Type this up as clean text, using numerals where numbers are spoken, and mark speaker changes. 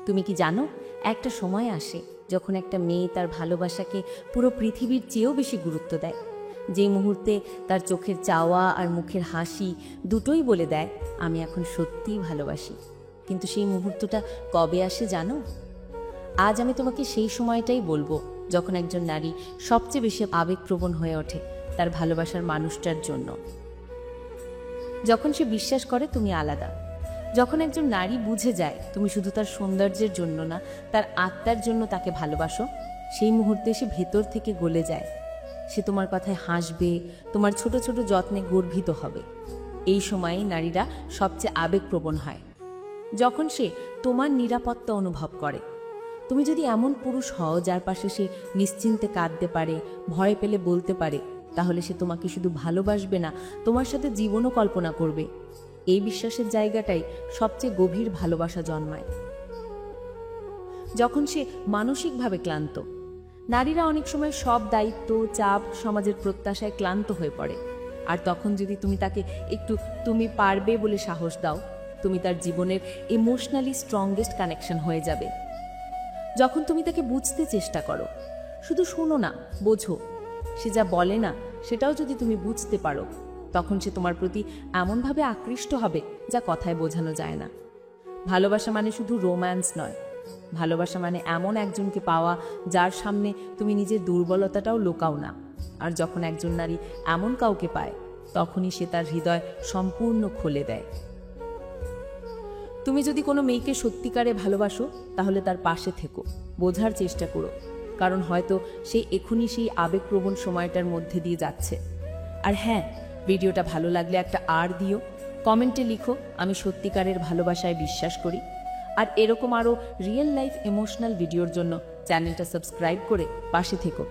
Speaker 1: তুমি কি জানো, একটা সময় আসে যখন একটা মেয়ে তার ভালোবাসাকে পুরো পৃথিবীর চেয়েও বেশি গুরুত্ব দেয়। যে মুহূর্তে তার চোখের চাওয়া আর মুখের হাসি দুটোই বলে দেয়, আমি এখন সত্যিই ভালোবাসি। কিন্তু সেই মুহূর্তটা কবে আসে জানো? আজ আমি তোমাকে সেই সময়টাই বলবো যখন একজন নারী সবচেয়ে বেশি আবেগপ্রবণ হয়ে ওঠে তার ভালোবাসার মানুষটার জন্য। যখন সে বিশ্বাস করে তুমি আলাদা, যখন একজন নারী বুঝে যায় তুমি শুধু তার সৌন্দর্যের জন্য না, তার আত্মার জন্য তাকে ভালোবাসো, সেই মুহূর্তে সে ভেতর থেকে গলে যায়। সে তোমার কথায় হাসবে, তোমার ছোট ছোট যত্নে গর্বিত হবে। এই সময়েই নারীরা সবচেয়ে আবেগপ্রবণ হয়, যখন সে তোমার নিরাপত্তা অনুভব করে। তুমি যদি এমন পুরুষ হও যার পাশে সে নিশ্চিন্তে কাঁদতে পারে, ভয় পেলে বলতে পারে, তাহলে সে তোমাকে শুধু ভালোবাসবে না, তোমার সাথে জীবনও কল্পনা করবে। এই বিশ্বাসের জায়গাটাই সবচেয়ে গভীর ভালোবাসা জন্মায়। যখন সে মানসিকভাবে ক্লান্ত, নারীরা অনেক সময় সব দায়িত্ব, চাপ, সমাজের প্রত্যাশায় ক্লান্ত হয়ে পড়ে। আর তখন যদি তুমি তাকে একটু তুমি পারবে বলে সাহস দাও, তুমি তার জীবনের ইমোশনালি স্ট্রংগেস্ট কানেকশন হয়ে যাবে। যখন তুমি তাকে বুঝতে চেষ্টা করো, শুধু শোনো না, বোঝো, সে যা বলে না সেটাও যদি তুমি বুঝতে পারো, তখন সে তোমার প্রতি এমনভাবে আকৃষ্ট হবে যা কথায় বোঝানো যায় না। ভালোবাসা মানে শুধু রোম্যান্স নয়, ভালোবাসা মানে এমন একজনকে পাওয়া যার সামনে তুমি নিজের দুর্বলতাটাও লুকাও না। আর যখন একজন নারী এমন কাউকে পায়, তখনই সে তার হৃদয় সম্পূর্ণ খুলে দেয়। তুমি যদি কোনো মেয়েকে সত্যিকারে ভালোবাসো, তাহলে তার পাশে থেকো, বোঝার চেষ্টা করো, কারণ হয়তো সে এখনই সেই আবেগপ্রবণ সময়টার মধ্যে দিয়ে যাচ্ছে। আর হ্যাঁ, ভিডিওটা ভালো লাগলে একটা আর দিও, কমেন্টে লিখো আমি সত্যিকারের ভালোবাসায় বিশ্বাস করি। আর এরকম আরও রিয়েল লাইফ ইমোশনাল ভিডিওর জন্য চ্যানেলটা সাবস্ক্রাইব করে পাশে থেকো।